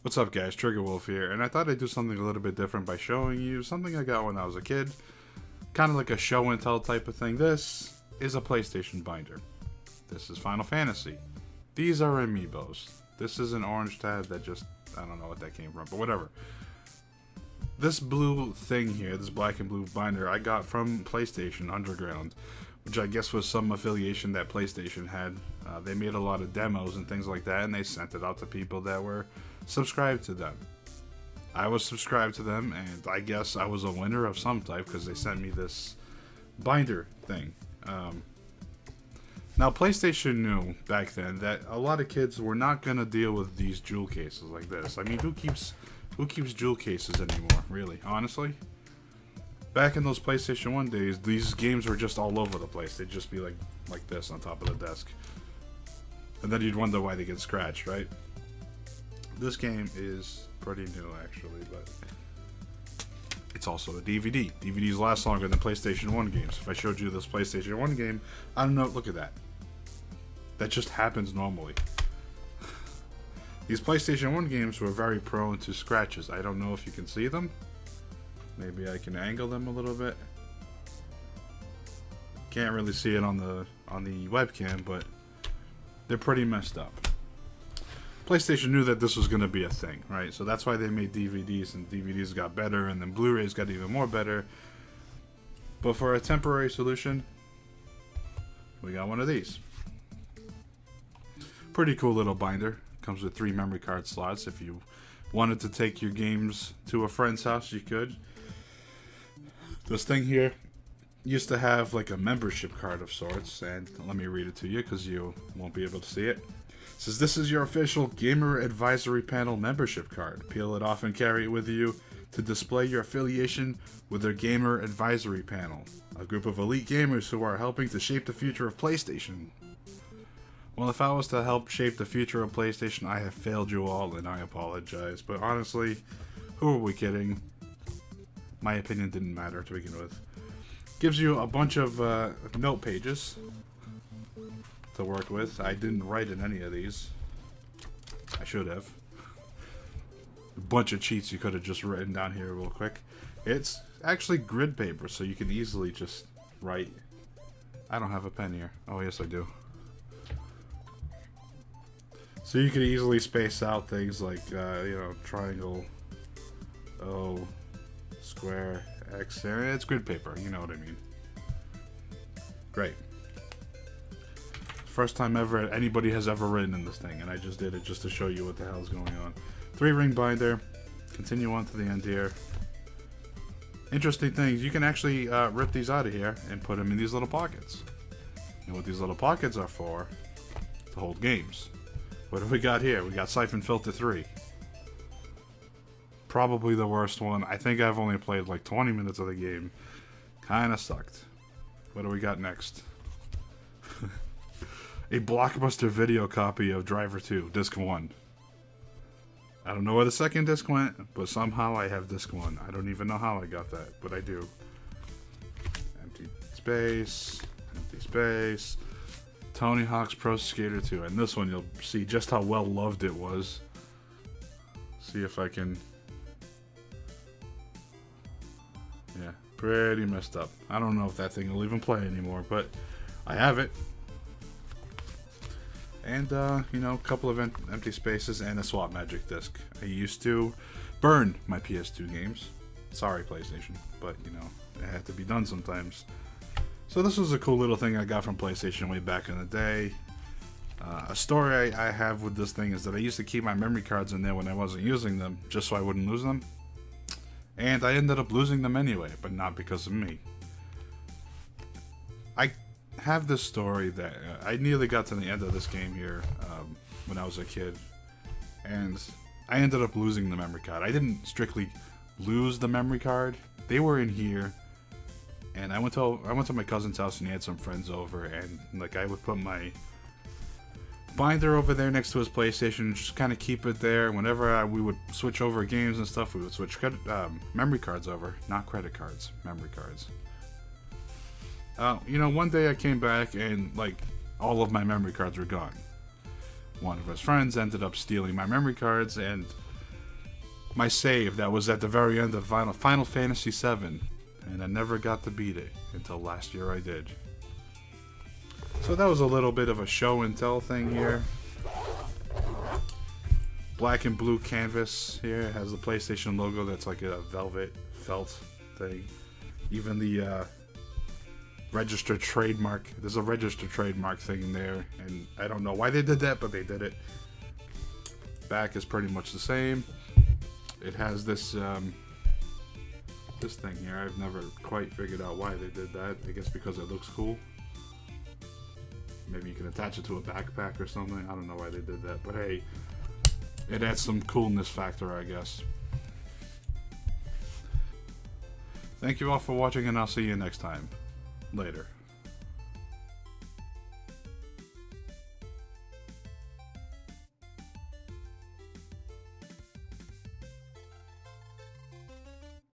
What's up, guys? Trigger Wolf here, and I thought I'd do something a little bit different by showing you something I got when I was a kid. Kind of like a show and tell type of thing. This is a PlayStation binder. This is Final Fantasy. These are amiibos. This is an orange tab that just, I don't know what that came from, but whatever. This blue thing here, this black and blue binder, I got from PlayStation Underground, which I guess was some affiliation that PlayStation had. They made a lot of demos and things like that, and they sent it out to people that were subscribed to them. I was subscribed to them, and I guess I was a winner of some type because they sent me this binder thing. Now, PlayStation knew back then that a lot of kids were not gonna deal with these jewel cases like this. I mean, who keeps jewel cases anymore? Really, honestly. Back in those PlayStation 1 days, these games were just all over the place. They'd just be like this on top of the desk. And then you'd wonder why they get scratched, right? This game is pretty new, actually, but it's also a DVD. DVDs last longer than PlayStation 1 games. If I showed you this PlayStation 1 game, I don't know, look at that. That just happens normally. These PlayStation 1 games were very prone to scratches. I don't know if you can see them. Maybe I can angle them a little bit. Can't really see it on the webcam, but they're pretty messed up. PlayStation knew that this was going to be a thing, right? So that's why they made DVDs, and DVDs got better, and then Blu-rays got even more better. But for a temporary solution, we got one of these. Pretty cool little binder. Comes with 3 memory card slots. If you wanted to take your games to a friend's house, you could. This thing here used to have like a membership card of sorts, and let me read it to you because you won't be able to see it. It says, "This is your official Gamer Advisory Panel membership card. Peel it off and carry it with you to display your affiliation with their Gamer Advisory Panel, a group of elite gamers who are helping to shape the future of PlayStation." Well, if I was to help shape the future of PlayStation, I have failed you all, and I apologize. But honestly, who are we kidding? My opinion didn't matter to begin with. Gives you a bunch of note pages to work with. I didn't write in any of these. I should have. A bunch of cheats you could have just written down here real quick. It's actually grid paper, so you can easily just write. I don't have a pen here. Oh, yes, I do. So you can easily space out things like, triangle, O, square, X. It's grid paper, you know what I mean. Great. First time ever anybody has ever written in this thing, and I just did it just to show you what the hell is going on. 3-ring binder. Continue on to the end here. Interesting things. You can actually rip these out of here and put them in these little pockets. And what these little pockets are for, to hold games. What have we got here? We got Siphon Filter 3. Probably the worst one. I think I've only played like 20 minutes of the game. Kinda sucked. What do we got next? A Blockbuster Video copy of Driver 2, Disc 1. I don't know where the second disc went, but somehow I have Disc 1. I don't even know how I got that, but I do. Empty space. Empty space. Tony Hawk's Pro Skater 2, and this one you'll see just how well loved it was. See if I can. Yeah, pretty messed up. I don't know if that thing will even play anymore, but I have it. And a couple of empty spaces and a Swap Magic disc. I used to burn my PS2 games. Sorry, PlayStation, but it had to be done sometimes. So this was a cool little thing I got from PlayStation way back in the day. A story I have with this thing is that I used to keep my memory cards in there when I wasn't using them, just so I wouldn't lose them. And I ended up losing them anyway, but not because of me. I have this story that I nearly got to the end of this game here when I was a kid. And I ended up losing the memory card. I didn't strictly lose the memory card. They were in here. And I went to my cousin's house, and he had some friends over, and I would put my binder over there next to his PlayStation, just kind of keep it there. Whenever we would switch over games and stuff, we would switch memory cards over, not credit cards, memory cards. One day I came back and all of my memory cards were gone. One of his friends ended up stealing my memory cards, and my save that was at the very end of Final Fantasy VII, and I never got to beat it until last year I did. So that was a little bit of a show and tell thing here. Black and blue canvas here. It has the PlayStation logo that's like a velvet felt thing. Even the registered trademark. There's a registered trademark thing in there, and I don't know why they did that, but they did it. Back is pretty much the same. It has this this thing here. I've never quite figured out why they did that. I guess because it looks cool. Maybe you can attach it to a backpack or something. I don't know why they did that, but hey, it adds some coolness factor, I guess. Thank you all for watching, and I'll see you next time. Later.